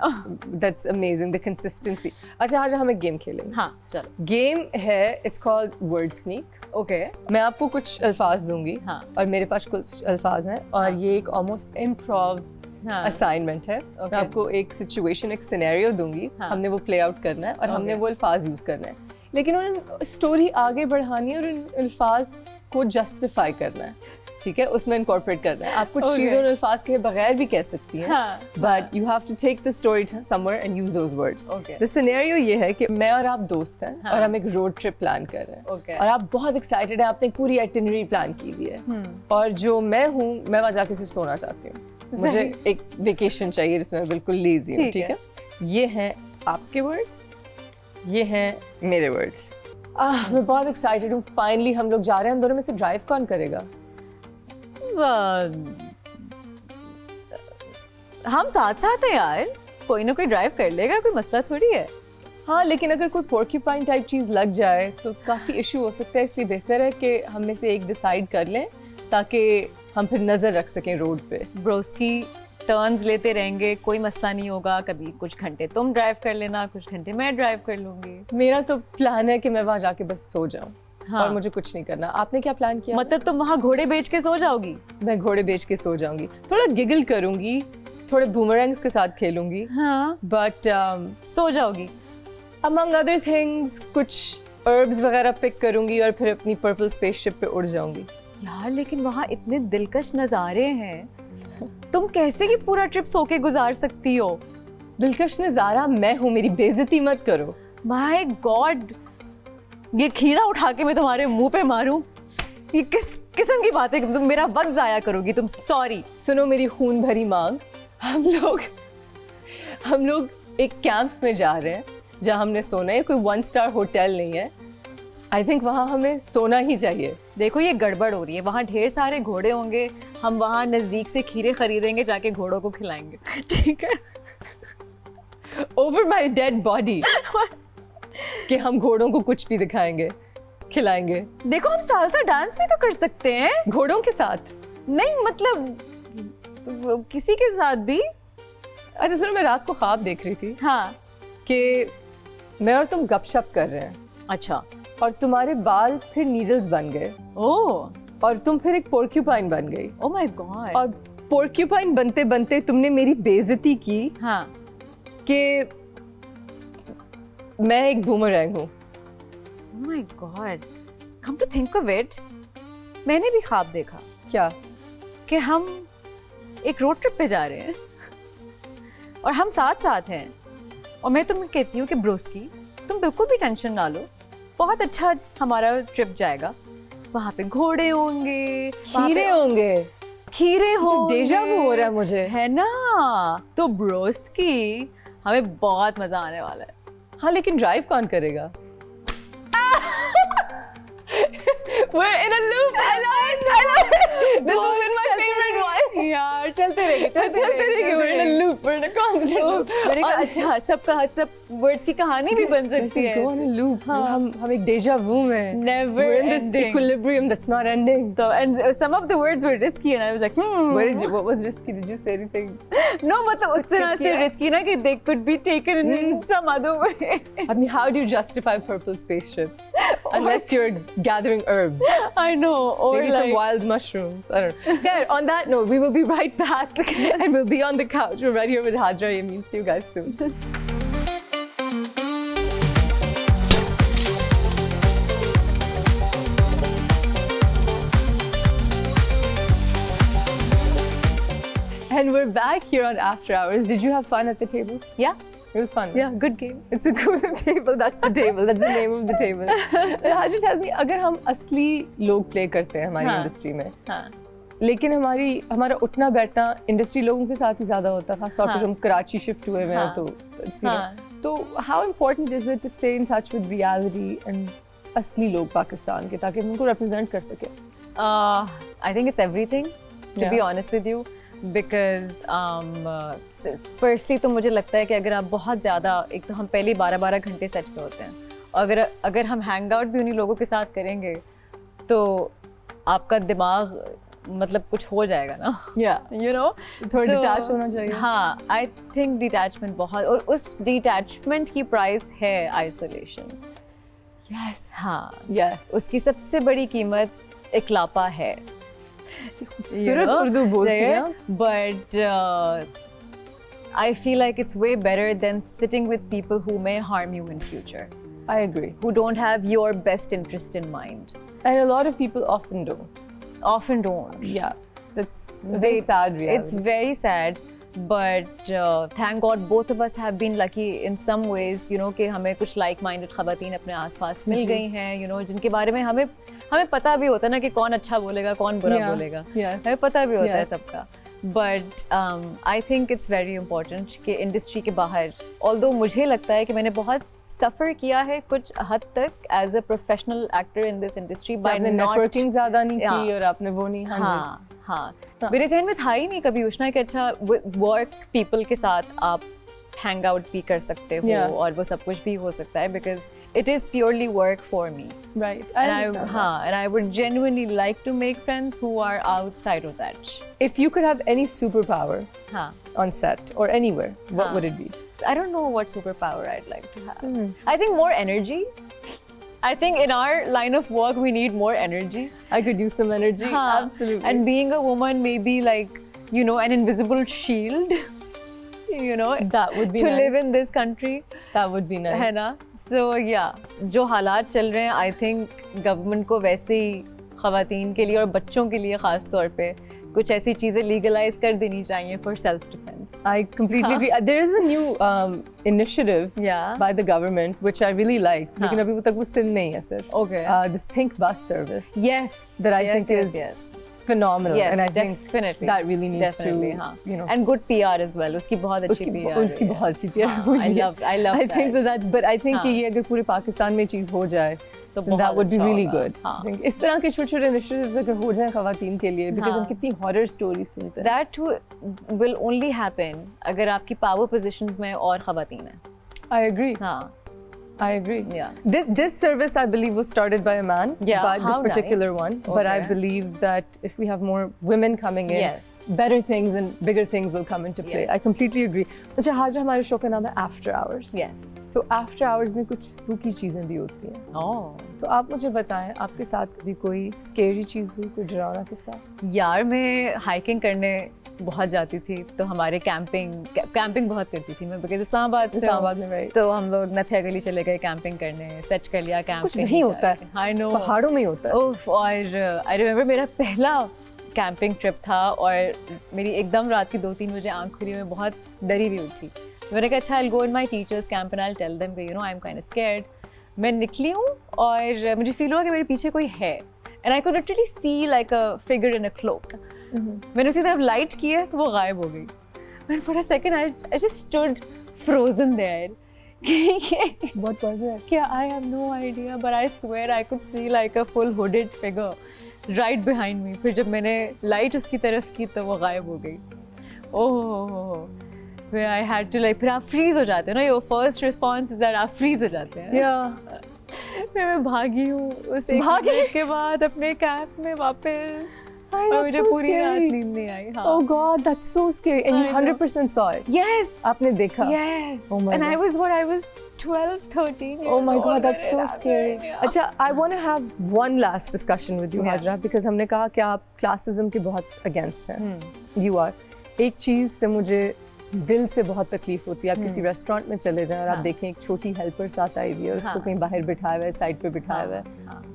S1: That's amazing the consistency. अच्छा हाजरा हम एक गेम खेलेंगे.
S2: हाँ चलो.
S1: गेम है it's called word sneak.
S2: Okay.
S1: मैं आपको कुछ अल्फाज दूंगी
S2: हाँ.
S1: और मेरे पास कुछ अल्फाज हैं और ये एक ऑलमोस्ट इम्प्रोव
S2: हाँ.
S1: असाइनमेंट है. मैं आपको एक सिचुएशन एक सिनेरियो दूंगी.
S2: हाँ.
S1: हमने वो प्ले आउट करना है और हमने वो अल्फाज यूज करना है लेकिन उन स्टोरी आगे बढ़ानी है और उन अल्फाज को जस्टिफाई करना है. ठीक है उसमें इनकॉर्पोरेट करना है. आप कुछ चीज़ें उन अल्फाज के बगैर भी कह सकती हैं but you have to take the story somewhere and use those words. The scenario ये है कि मैं और आप दोस्त हैं और हम एक रोड ट्रिप प्लान कर रहे हैं और आप बहुत एक्साइटेड हैं. आपने एक पूरी आइटिनरी प्लान की हुई है और जो मैं हूँ मैं वहाँ जाके सिर्फ सोना चाहती हूँ. मुझे एक वेकेशन चाहिए जिसमें मैं बिल्कुल लेजी हूँ. ठीक है ये हैं आपके वर्ड्स ये हैं मेरे वर्ड्स. मैं बहुत एक्साइटेड हूँ. फाइनली हम लोग जा रहे हैं. हम दोनों में से ड्राइव कौन करेगा?
S2: हम साथ साथ हैं यार. कोई ना कोई ड्राइव कर लेगा. कोई मसला थोड़ी है.
S1: हाँ लेकिन अगर कोई पोर्क्यूपाइन टाइप चीज़ लग जाए तो काफ़ी इशू हो सकता है. इसलिए बेहतर है कि हम में से एक डिसाइड कर लें ताकि हम फिर नज़र रख सकें रोड पे.
S2: ब्रोस्की टर्न्स लेते रहेंगे. कोई मसला नहीं होगा. कभी कुछ घंटे तुम ड्राइव कर लेना कुछ घंटे मैं ड्राइव कर लूंगी.
S1: मेरा तो प्लान है कि मैं वहाँ जाके बस सो जाऊँ. हाँ. और मुझे कुछ नहीं करना. आपने क्या प्लान किया?
S2: मतलब तुम वहाँ घोड़े बेच के सो जाओगी?
S1: मैं घोड़े बेच के सो जाऊंगी. थोड़ा गिगल करूंगी. थोड़े बूमरैंग्स के साथ खेलूंगी.
S2: हाँ.
S1: बट
S2: सो जाओगी.
S1: अमंग अदर थिंग्स कुछ हर्ब्स वगैरह पिक करूंगी और फिर अपनी पर्पल स्पेसशिप पे उड़ जाऊंगी.
S2: यार लेकिन वहाँ इतने दिलकश नज़ारे हैं. तुम कैसे ये पूरा ट्रिप सो के गुजार सकती हो?
S1: दिलकश नज़ारा मैं हूँ. मेरी बेइज्जती मत करो.
S2: My God. ये खीरा उठा के मैं तुम्हारे मुंह पे मारूं? ये किस किस्म की बात है? तुम मेरा वक्त जाया करोगी. तुम सॉरी.
S1: सुनो मेरी खून भरी मांग. हम लोग एक कैंप में जा रहे हैं जहाँ हमने सोना है. कोई 1 स्टार होटल नहीं है. आई थिंक वहाँ हमें सोना ही चाहिए.
S2: देखो ये गड़बड़ हो रही है. वहाँ ढेर सारे घोड़े होंगे. हम वहाँ नजदीक से खीरे खरीदेंगे जाके घोड़ों को खिलाएंगे. ठीक है.
S1: ओवर माई डेड बॉडी कि हम घोड़ों को कुछ भी दिखाएंगे खिलाएंगे.
S2: देखो हम सालसा डांस भी तो कर सकते हैं
S1: घोड़ों के साथ.
S2: नहीं मतलब किसी के साथ भी.
S1: अच्छा सुनो मैं रात को ख्वाब देख रही थी.
S2: हाँ.
S1: कि मैं और तुम गपशप कर रहे हैं.
S2: अच्छा.
S1: और तुम्हारे बाल फिर नीडल्स बन गए.
S2: ओह. और
S1: तुम फिर एक पोर्क्यूपाइन बन गई.
S2: Oh my God.
S1: और पोर्क्यूपाइन बनते बनते तुमने मेरी बेइज्जती की.
S2: हाँ.
S1: कि मैं एक बूमरैंग हूँ.
S2: Oh my God. Come to think of it, मैंने भी ख्वाब देखा.
S1: क्या?
S2: कि हम एक रोड ट्रिप पे जा रहे हैं और हम साथ साथ हैं और मैं तुम्हें कहती हूँ कि ब्रोस्की तुम बिल्कुल भी टेंशन ना लो. बहुत अच्छा हमारा ट्रिप जाएगा. वहाँ पे घोड़े होंगे.
S1: खीरे होंगे.
S2: खीरे होंगे.
S1: डेजा वू हो रहा है मुझे.
S2: है ना. तो ब्रोस्की हमें बहुत मजा आने वाला है.
S1: हाँ लेकिन ड्राइव कौन करेगा? We're in a loop. I love it. This has been my favorite one.
S2: यार चलते रहेंगे.
S1: We're in a loop. We're in a constant loop.
S2: मैंने कहा अच्छा सब वर्ड्स की कहानी भी बन सकती है.
S1: Go on a loop. हम एक डेजा वू में.
S2: Never
S1: We're in this
S2: ending.
S1: equilibrium that's not ending.
S2: So, and some of the words were risky and I was like,
S1: What was risky? Did you say anything?
S2: No, मतलब उस तरह से risky ना कि they could be taken in some other way.
S1: I mean, how do you justify purple spaceship? Unless you're gathering herbs.
S2: I know. Or
S1: maybe
S2: like,
S1: some wild mushrooms. I don't know. Yeah, on that note, we will be right back and we'll be on the couch. We're right here with Hajra Yamin. See you guys soon. And we're back here on After Hours. Did you have fun at the table?
S2: Yeah.
S1: It was fun.
S2: Yeah, good games.
S1: It's a good table. That's the table. That's the name of the table. Hajra, tell me, अगर हम असली लोग play करते हैं हमारी industry में, लेकिन हमारा उठना बैठना इंडस्ट्री लोगों के साथ ही ज्यादा होता था. खास तौर पर हम कराची शिफ्ट हुए हुए हैं तो how important is it to stay in touch with reality and असली लोग पाकिस्तान के, ताकि हम उनको represent कर सकें?
S2: I think it's everything, to be honest with you, because firstly तो मुझे लगता है कि अगर आप बहुत ज़्यादा, एक तो हम पहले 12-12 घंटे सेट पे होते हैं, और अगर हम हैंग आउट भी उन्हीं लोगों के साथ करेंगे तो आपका दिमाग मतलब कुछ हो जाएगा ना, you know,
S1: थोड़ा डिटैच होना चाहिए.
S2: हाँ, I think detachment बहुत, और उस detachment की प्राइस है isolation.
S1: Yes.
S2: हाँ,
S1: Yes.
S2: उसकी सबसे बड़ी कीमत इकलापा है.
S1: खूबसूरत उर्दू बोलती हैं.
S2: But I feel like it's way better than sitting with people who may harm you in future,
S1: I agree.
S2: who don't have your best interest in mind.
S1: And a lot of people often don't.
S2: Often don't.
S1: Yeah, that's a very sad reality.
S2: It's very sad, but thank God both of us have been lucky in some ways, you know, कि हमें कुछ like-minded ख़वातीन अपने आसपास मिल गई हैं, you know, जिनके बारे में हमें पता भी होता है ना कि कौन अच्छा बोलेगा, कौन बुरा बोलेगा. हमें पता भी होता है सबका. But I think it's very important कि इंडस्ट्री के बाहर, although मुझे लगता है कि मैंने बहुत सफ़र किया है कुछ हद तक as a professional actor in this industry by not
S1: networking ज़्यादा नहीं की और आपने वो नहीं.
S2: हाँ, मेरे ज़हन में था ही नहीं कभी उष्णा कि अच्छा work people के साथ आप hang out भी कर सकते हो और वो सब कुछ भी हो सकता है, because it is purely work for me.
S1: Right. And
S2: I would genuinely like to make friends who are outside of that.
S1: If you could have any superpower on set or anywhere, what would it be?
S2: I don't know what superpower I'd like to have. I think more energy. I think in our line of work we need more energy.
S1: I could use some energy. Absolutely.
S2: And being a woman may be like, you know, an invisible shield. You know,
S1: that would be
S2: to
S1: nice.
S2: live in this country.
S1: That would be nice.
S2: है ना? So yeah, जो हालात चल रहे हैं, I think government को वैसे ही ख़वातीन के लिए और बच्चों के लिए ख़ास तौर पे कुछ ऐसी चीज़ें legalize कर देनी चाहिए for self defense.
S1: I completely agree. There is a new initiative by the government which I really like. लेकिन अभी तक वो सिंध नहीं है सिर्फ.
S2: Okay.
S1: This pink bus service.
S2: Yes.
S1: That I think is phenomenal.
S2: Yes,
S1: and I
S2: definitely.
S1: think that really needs to, you know.
S2: And good PR as well. उसकी बहुत अच्छी PR.
S1: उसकी बहुत अच्छी PR.
S2: I love
S1: I
S2: that.
S1: think that's, but I think कि ये अगर पूरे पाकिस्तान में चीज़ हो जाए, तो that would be really good. I think इस तरह के छोटे-छोटे initiatives अगर हो जाएं ख़वातीन के लिए, because हम कितनी horror stories सुनते हैं.
S2: That too will only happen अगर आपकी power positions में और ख़वातीन हैं.
S1: I agree. I agree.
S2: Yeah.
S1: This service, I believe, was started by a man.
S2: Yeah.
S1: But this particular one.
S2: Okay.
S1: But I believe that if we have more women coming in, better things and bigger things will come into play. I completely agree. अच्छा, आज हमारे show का नाम है After Hours.
S2: Yes.
S1: So After Hours में कुछ spooky चीजें भी होती हैं.
S2: Oh.
S1: तो आप मुझे बताएं, आपके साथ भी कोई scary चीज हुई, कोई डरावना किस्सा?
S2: यार मैं hiking करने बहुत जाती थी, तो हमारे कैंपिंग बहुत करती थी मैं, बिकॉज इस्लामाबाद में तो हम लोग नथिया गली चले गए कैंपिंग करने, सेट कर लिया कैंप.
S1: कुछ नहीं होता है.
S2: आई नो,
S1: पहाड़ों में होता है.
S2: और आई रिमेम्बर मेरा पहला कैंपिंग ट्रिप था और मेरी एकदम रात की 2-3 बजे आँख खुली, मैं बहुत डरी हुई उठी. मैंने कहा अच्छा, I will go in my teachers camp and I will tell them, you know, I am kind of scared. मैं निकली हूँ और मुझे फील हुआ कि मेरे पीछे कोई है, and I could literally see like a figure in a cloak. मैंने उसी तरफ लाइट की है तो वो गायब हो गई. And for a second I just stood frozen there.
S1: What was it?
S2: Yeah, I have no idea, but I swear I could see like a full hooded figure right behind me. फिर जब मैंने light उसकी तरफ की तो वो गायब हो गई. ओह, फिर I had to like, फिर आप फ्रीज हो जाते हो ना, your first response is that आप फ्रीज हो जाते हैं.
S1: Yeah.
S2: फिर मैं भागी हूँ उस एक मिनट के बाद अपने कैंप में वापस. और मुझे पूरी रात नींद नहीं आई.
S1: Oh God, that's so scary. And you 100% saw it.
S2: Yes.
S1: आपने देखा?
S2: Yes.
S1: Oh my
S2: and
S1: God.
S2: I was 12, 13 years
S1: Oh my
S2: old.
S1: God, that's so scary. अच्छा, I want to have one last discussion with you, Hajra, because हमने कहा कि आप classism के बहुत against हैं. You are. एक चीज़ से मुझे दिल से बहुत तकलीफ होती है. आप किसी रेस्टोरेंट में चले जाएं और आप देखें एक छोटी हेल्पर साथ आई हुई है, उसको कहीं बाहर बिठाया हुआ है, साइड पे बिठाया हुआ है,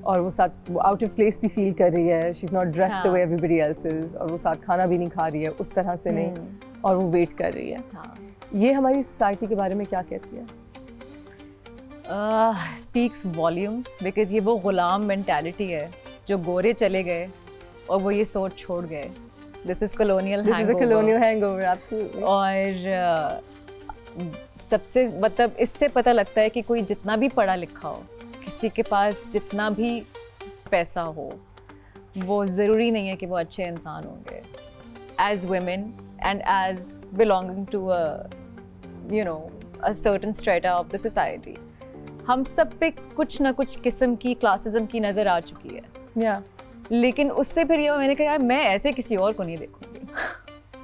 S1: और वो साथ वो आउट ऑफ प्लेस भी फील कर रही है. She is not dressed the way everybody else is, और वो साथ खाना भी नहीं खा रही है उस तरह से नहीं, और वो वेट कर रही है. ये हमारी सोसाइटी के बारे में क्या कहती है?
S2: स्पीक्स वॉल्यूम्स, बिकॉज ये वो गुलाम मेंटालिटी है जो गोरे चले गए और वो ये सोच छोड़ गए. This is colonial hangover.
S1: This is a colonial hangover, absolutely.
S2: और सबसे मतलब इससे पता लगता है कि कोई जितना भी पढ़ा लिखा हो, किसी के पास जितना भी पैसा हो, वो ज़रूरी नहीं है कि वो अच्छे इंसान होंगे. As women and as belonging to a certain strata of the society, हम सब पे कुछ ना कुछ किस्म की क्लासिज्म की नज़र आ चुकी है.
S1: Yeah.
S2: लेकिन उससे फिर ये मैंने कहा यार मैं ऐसे किसी और को नहीं देखूंगी.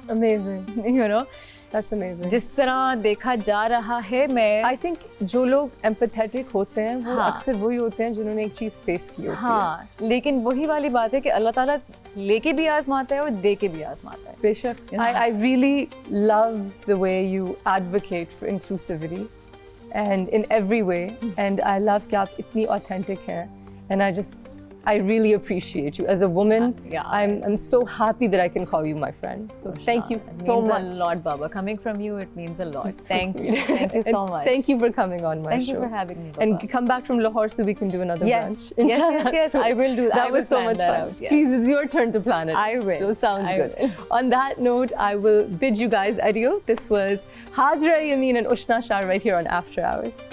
S1: Amazing.
S2: You know,
S1: That's amazing.
S2: जिस तरह देखा जा रहा है, मैं
S1: I think जो लोग empathetic होते हैं वो
S2: हाँ.
S1: अक्सर वही होते हैं जिन्होंने एक चीज़ फेस की होती है.
S2: हाँ, लेकिन वही वाली बात है कि अल्लाह ताला लेके भी आजमाता है और दे के भी आजमाता है.
S1: बेशक. I really love the way you advocate for inclusivity and in every way, and I love कि आप इतनी authentic हैं, and I really appreciate you as a woman.
S2: Yeah.
S1: I'm so happy that I can call you my friend. So thank you so much.
S2: It means a lot, Baba. Coming from you, it means a lot.
S1: So
S2: Thank
S1: sweet.
S2: you. Thank you so
S1: And
S2: much.
S1: Thank you for coming on my
S2: Thank
S1: show.
S2: you for having me, Baba.
S1: And come back from Lahore so we can do another
S2: Yes.
S1: brunch.
S2: Yes,
S1: Inshallah.
S2: yes, I will do that.
S1: That
S2: I will
S1: was so
S2: plan
S1: much
S2: that
S1: fun.
S2: out, yes.
S1: Please, it's your turn to plan it.
S2: I will.
S1: So sounds
S2: I
S1: good.
S2: will.
S1: On that note, I will bid you guys adieu. This was Hajra Yameen and Ushna Shah right here on After Hours.